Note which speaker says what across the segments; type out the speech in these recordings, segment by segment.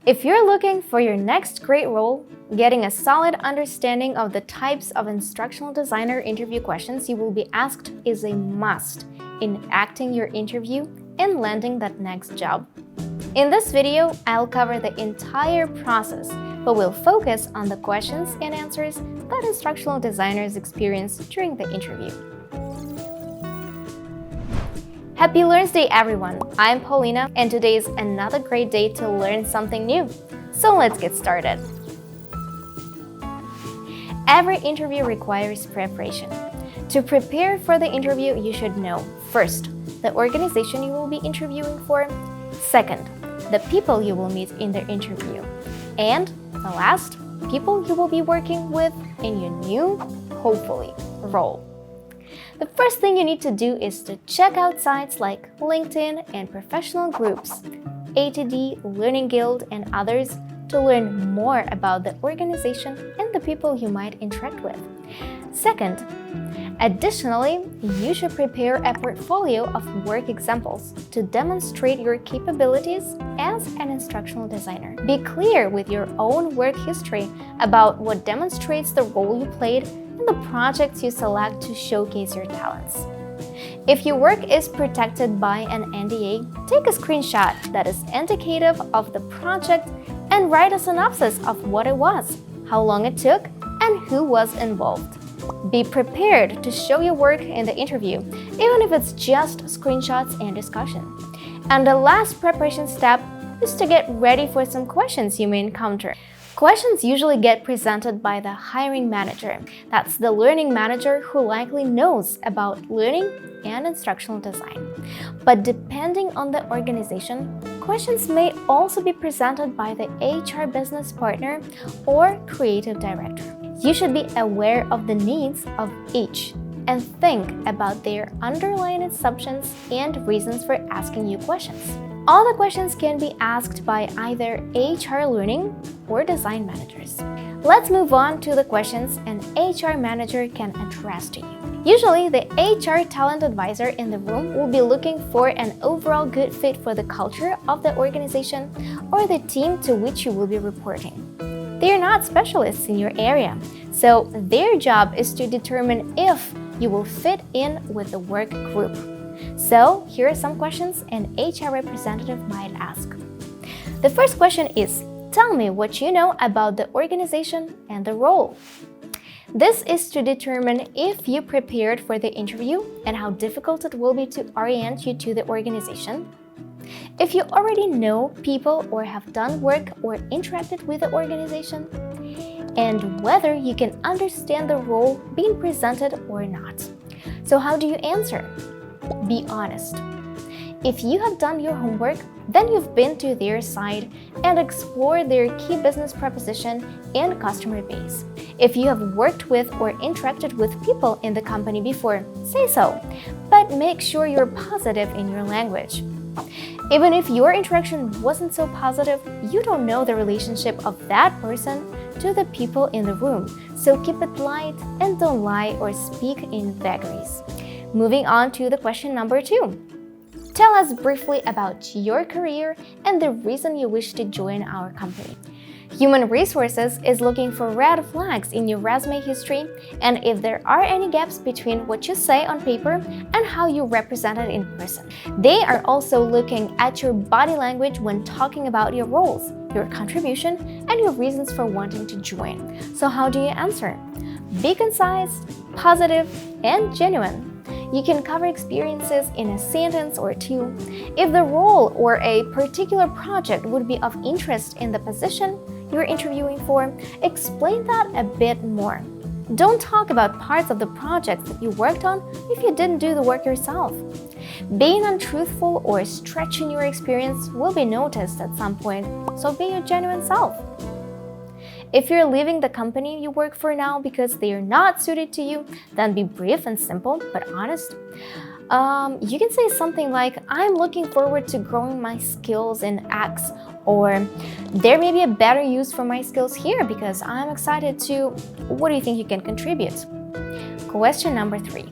Speaker 1: If you're looking for your next great role, getting a solid understanding of the types of instructional designer interview questions you will be asked is a must in acting your interview and landing that next job. In this video, I'll cover the entire process, but we'll focus on the questions and answers that instructional designers experience during the interview. Happy Learns Day, everyone! I'm Paulina, and today is another great day to learn something new. So let's get started. Every interview requires preparation. To prepare for the interview, you should know, first, the organization you will be interviewing for, second, the people you will meet in the interview, and the last, people you will be working with in your new, hopefully, role. The first thing you need to do is to check out sites like LinkedIn and professional groups, ATD, Learning Guild, and others to learn more about the organization and the people you might interact with. Second, additionally, you should prepare a portfolio of work examples to demonstrate your capabilities as an instructional designer. Be clear with your own work history about what demonstrates the role you played and the projects you select to showcase your talents. If your work is protected by an NDA, take a screenshot that is indicative of the project and write a synopsis of what it was, how long it took, and who was involved. Be prepared to show your work in the interview, even if it's just screenshots and discussion. And the last preparation step is to get ready for some questions you may encounter. Questions usually get presented by the hiring manager. That's the learning manager who likely knows about learning and instructional design. But depending on the organization, questions may also be presented by the HR business partner or creative director. You should be aware of the needs of each and think about their underlying assumptions and reasons for asking you questions. All the questions can be asked by either HR learning or design managers. Let's move on to the questions an HR manager can address to you. Usually, the HR talent advisor in the room will be looking for an overall good fit for the culture of the organization or the team to which you will be reporting. They are not specialists in your area, so their job is to determine if you will fit in with the work group. So, here are some questions an HR representative might ask. The first question is, tell me what you know about the organization and the role. This is to determine if you prepared for the interview and how difficult it will be to orient you to the organization. If you already know people or have done work or interacted with the organization, and whether you can understand the role being presented or not. So how do you answer? Be honest. If you have done your homework, then you've been to their site and explored their key business proposition and customer base. If you have worked with or interacted with people in the company before, say so, but make sure you're positive in your language. Even if your interaction wasn't so positive, you don't know the relationship of that person to the people in the room, so keep it light and don't lie or speak in vagaries. Moving on to the question number 2. Tell us briefly about your career and the reason you wish to join our company. Human Resources is looking for red flags in your resume history and if there are any gaps between what you say on paper and how you represent it in person. They are also looking at your body language when talking about your roles, your contribution, and your reasons for wanting to join. So how do you answer? Be concise, positive, and genuine. You can cover experiences in a sentence or two. If the role or a particular project would be of interest in the position you're interviewing for, explain that a bit more. Don't talk about parts of the projects that you worked on if you didn't do the work yourself. Being untruthful or stretching your experience will be noticed at some point, so be your genuine self. If you're leaving the company you work for now because they are not suited to you, then be brief and simple, but honest. You can say something like, I'm looking forward to growing my skills in X, or there may be a better use for my skills here because I'm excited to. What do you think you can contribute? Question number 3.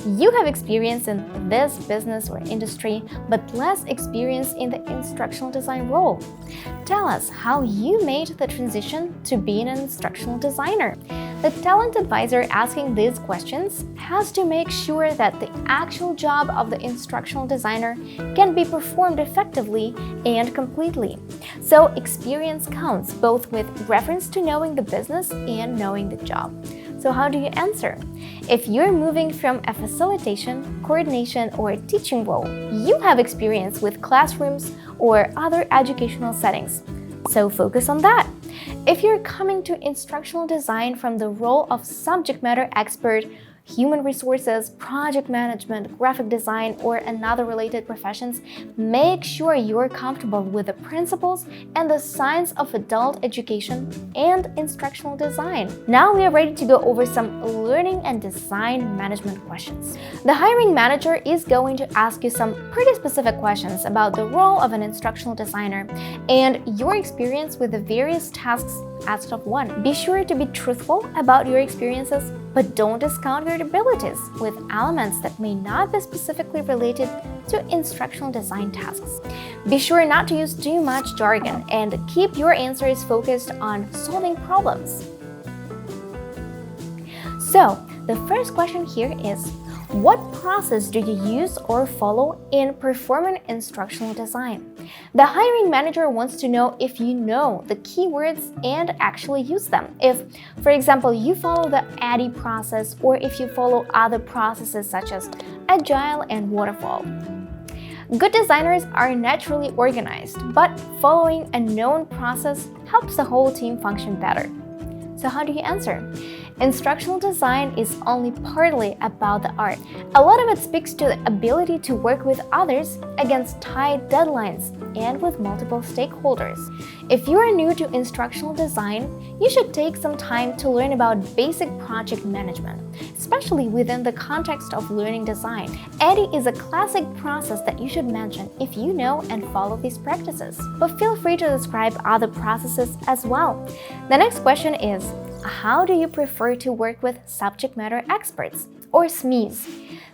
Speaker 1: You have experience in this business or industry, but less experience in the instructional design role. Tell us how you made the transition to being an instructional designer. The talent advisor asking these questions has to make sure that the actual job of the instructional designer can be performed effectively and completely. So experience counts both with reference to knowing the business and knowing the job. So how do you answer? If you're moving from a facilitation, coordination, or teaching role, you have experience with classrooms or other educational settings. So focus on that. If you're coming to instructional design from the role of subject matter expert, human resources, project management, graphic design, or another related professions, make sure you're comfortable with the principles and the science of adult education and instructional design. Now we are ready to go over some learning and design management questions. The hiring manager is going to ask you some pretty specific questions about the role of an instructional designer and your experience with the various tasks asked of one. Be sure to be truthful about your experiences, but don't discount your abilities with elements that may not be specifically related to instructional design tasks. Be sure not to use too much jargon and keep your answers focused on solving problems. So, the first question here is, what process do you use or follow in performing instructional design? The hiring manager wants to know if you know the keywords and actually use them. If, for example, you follow the ADDIE process or if you follow other processes such as Agile and Waterfall. Good designers are naturally organized, but following a known process helps the whole team function better. So how do you answer? Instructional design is only partly about the art. A lot of it speaks to the ability to work with others against tight deadlines and with multiple stakeholders. If you are new to instructional design, you should take some time to learn about basic project management, especially within the context of learning design. ADDIE is a classic process that you should mention if you know and follow these practices. But feel free to describe other processes as well. The next question is, how do you prefer to work with subject matter experts, or SMEs?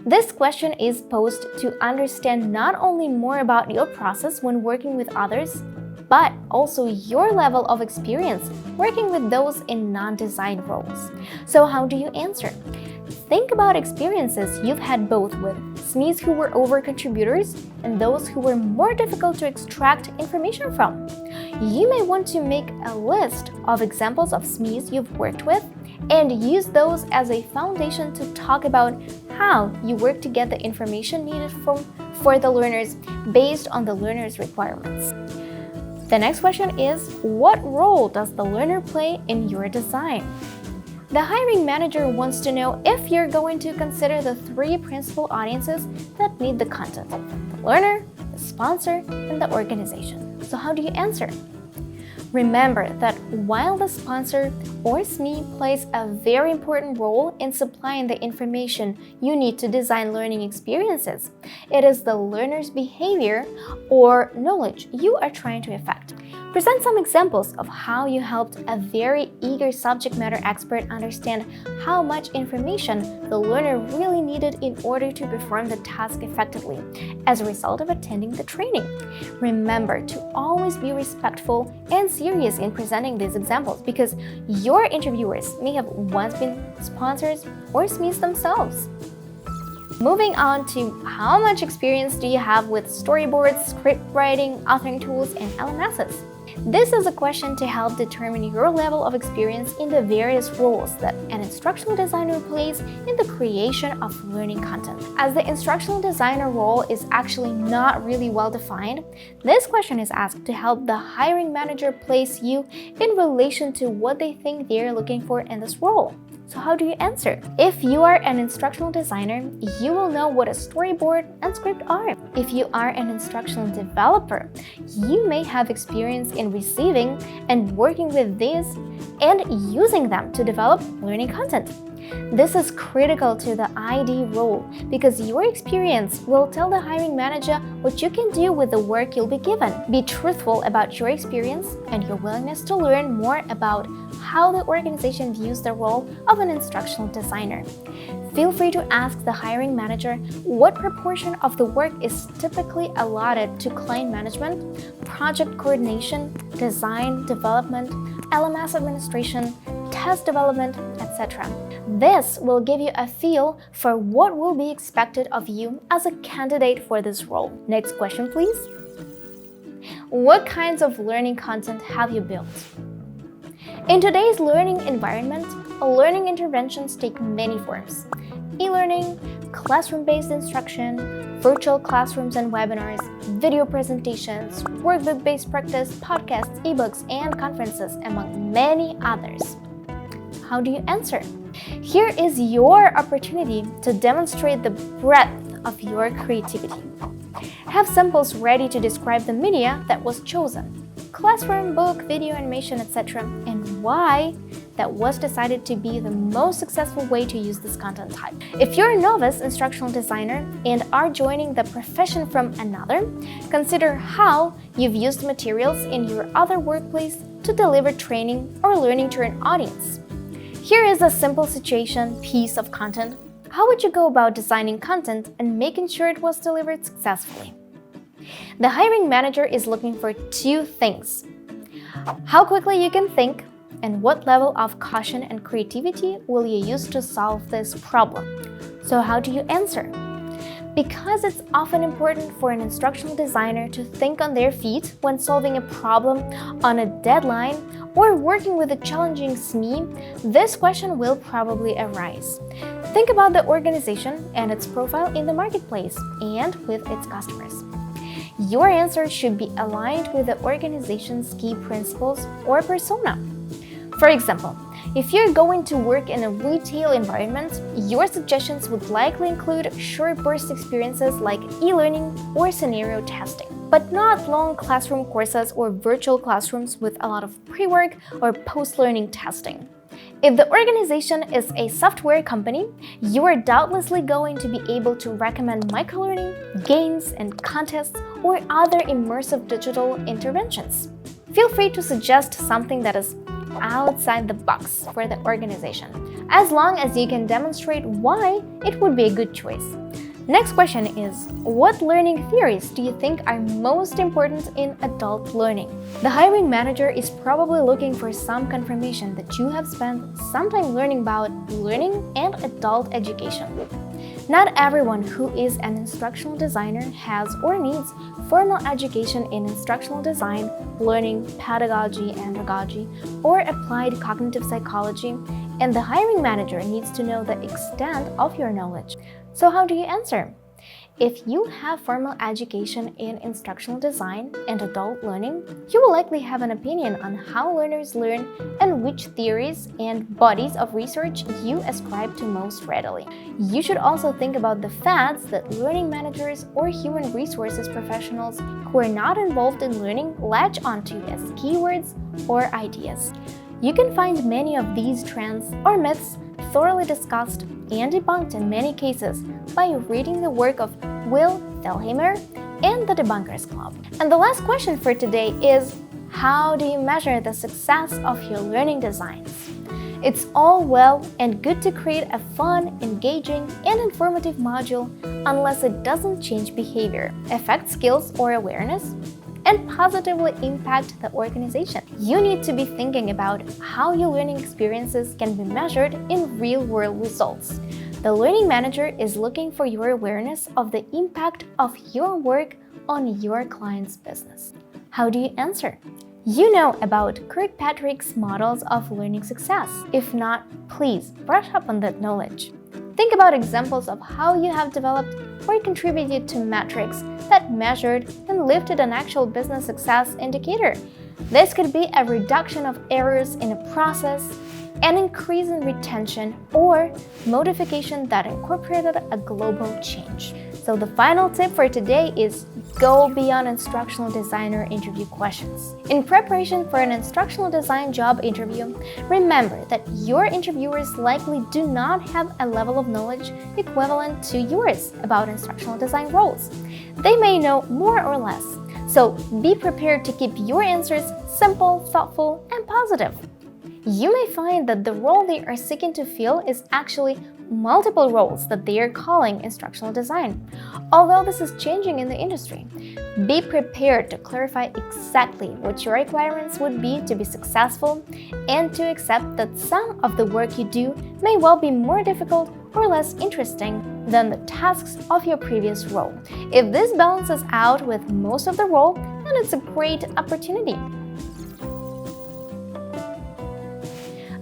Speaker 1: This question is posed to understand not only more about your process when working with others, but also your level of experience working with those in non-design roles. So how do you answer? Think about experiences you've had both with SMEs who were over-contributors and those who were more difficult to extract information from. You may want to make a list of examples of SMEs you've worked with and use those as a foundation to talk about how you work to get the information needed for the learners based on the learner's requirements. The next question is, what role does the learner play in your design? The hiring manager wants to know if you're going to consider the three principal audiences that need the content: the learner, the sponsor, and the organization. So how do you answer? Remember that while the sponsor or SME plays a very important role in supplying the information you need to design learning experiences, it is the learner's behavior or knowledge you are trying to affect. Present some examples of how you helped a very eager subject matter expert understand how much information the learner really needed in order to perform the task effectively as a result of attending the training. Remember to always be respectful and serious in presenting these examples because your interviewers may have once been sponsors or SMEs themselves. Moving on to how much experience do you have with storyboards, script writing, authoring tools, and LMSs? This is a question to help determine your level of experience in the various roles that an instructional designer plays in the creation of learning content. As the instructional designer role is actually not really well defined, this question is asked to help the hiring manager place you in relation to what they think they're looking for in this role. So how do you answer? If you are an instructional designer, you will know what a storyboard and script are. If you are an instructional developer, you may have experience in receiving and working with these and using them to develop learning content. This is critical to the ID role because your experience will tell the hiring manager what you can do with the work you'll be given. Be truthful about your experience and your willingness to learn more about how the organization views the role of an instructional designer. Feel free to ask the hiring manager what proportion of the work is typically allotted to client management, project coordination, design, development, LMS administration, test development, etc. This will give you a feel for what will be expected of you as a candidate for this role. Next question, please. What kinds of learning content have you built? In today's learning environment, learning interventions take many forms. E-learning, classroom-based instruction, virtual classrooms and webinars, video presentations, workbook-based practice, podcasts, ebooks, and conferences, among many others. How do you answer? Here is your opportunity to demonstrate the breadth of your creativity. Have samples ready to describe the media that was chosen, classroom, book, video, animation, etc., and why that was decided to be the most successful way to use this content type. If you're a novice instructional designer and are joining the profession from another, consider how you've used materials in your other workplace to deliver training or learning to an audience. Here is a simple situation piece of content. How would you go about designing content and making sure it was delivered successfully? The hiring manager is looking for two things: how quickly you can think, and what level of caution and creativity will you use to solve this problem. So how do you answer? Because it's often important for an instructional designer to think on their feet when solving a problem on a deadline or working with a challenging SME, this question will probably arise. Think about the organization and its profile in the marketplace and with its customers. Your answer should be aligned with the organization's key principles or persona. For example, if you're going to work in a retail environment, your suggestions would likely include short burst experiences like e-learning or scenario testing, but not long classroom courses or virtual classrooms with a lot of pre-work or post-learning testing. If the organization is a software company, you are doubtlessly going to be able to recommend microlearning, games, and contests, or other immersive digital interventions. Feel free to suggest something that is outside the box for the organization, as long as you can demonstrate why it would be a good choice. Next question is, what learning theories do you think are most important in adult learning? The hiring manager is probably looking for some confirmation that you have spent some time learning about learning and adult education. Not everyone who is an instructional designer has or needs formal education in instructional design, learning, pedagogy, andragogy, or applied cognitive psychology, and the hiring manager needs to know the extent of your knowledge. So how do you answer? If you have formal education in instructional design and adult learning, you will likely have an opinion on how learners learn and which theories and bodies of research you ascribe to most readily. You should also think about the fads that learning managers or human resources professionals who are not involved in learning latch onto as keywords or ideas. You can find many of these trends or myths thoroughly discussed and debunked in many cases by reading the work of Will Thalheimer and the Debunkers Club. And the last question for today is, how do you measure the success of your learning designs? It's all well and good to create a fun, engaging, and informative module unless it doesn't change behavior, affect skills or awareness, and positively impact the organization. You need to be thinking about how your learning experiences can be measured in real-world results. The learning manager is looking for your awareness of the impact of your work on your client's business. How do you answer? You know about Kirkpatrick's models of learning success. If not, please brush up on that knowledge. Think about examples of how you have developed or contributed to metrics that measured and lifted an actual business success indicator. This could be a reduction of errors in a process, an increase in retention, or modification that incorporated a global change. So the final tip for today is go beyond instructional designer interview questions. In preparation for an instructional design job interview, remember that your interviewers likely do not have a level of knowledge equivalent to yours about instructional design roles. They may know more or less, so be prepared to keep your answers simple, thoughtful, and positive. You may find that the role they are seeking to fill is actually multiple roles that they are calling instructional design. Although this is changing in the industry, be prepared to clarify exactly what your requirements would be to be successful and to accept that some of the work you do may well be more difficult or less interesting than the tasks of your previous role. If this balances out with most of the role, then it's a great opportunity.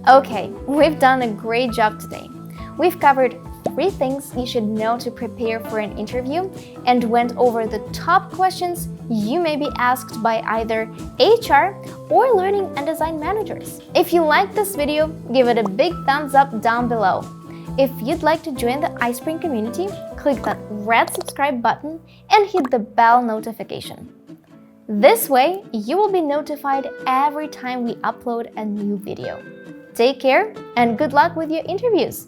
Speaker 1: Okay, we've done a great job today. We've covered 3 things you should know to prepare for an interview and went over the top questions you may be asked by either HR or learning and design managers. If you liked this video, give it a big thumbs up down below. If you'd like to join the iSpring community, click that red subscribe button and hit the bell notification. This way, you will be notified every time we upload a new video. Take care and good luck with your interviews.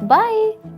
Speaker 1: Bye!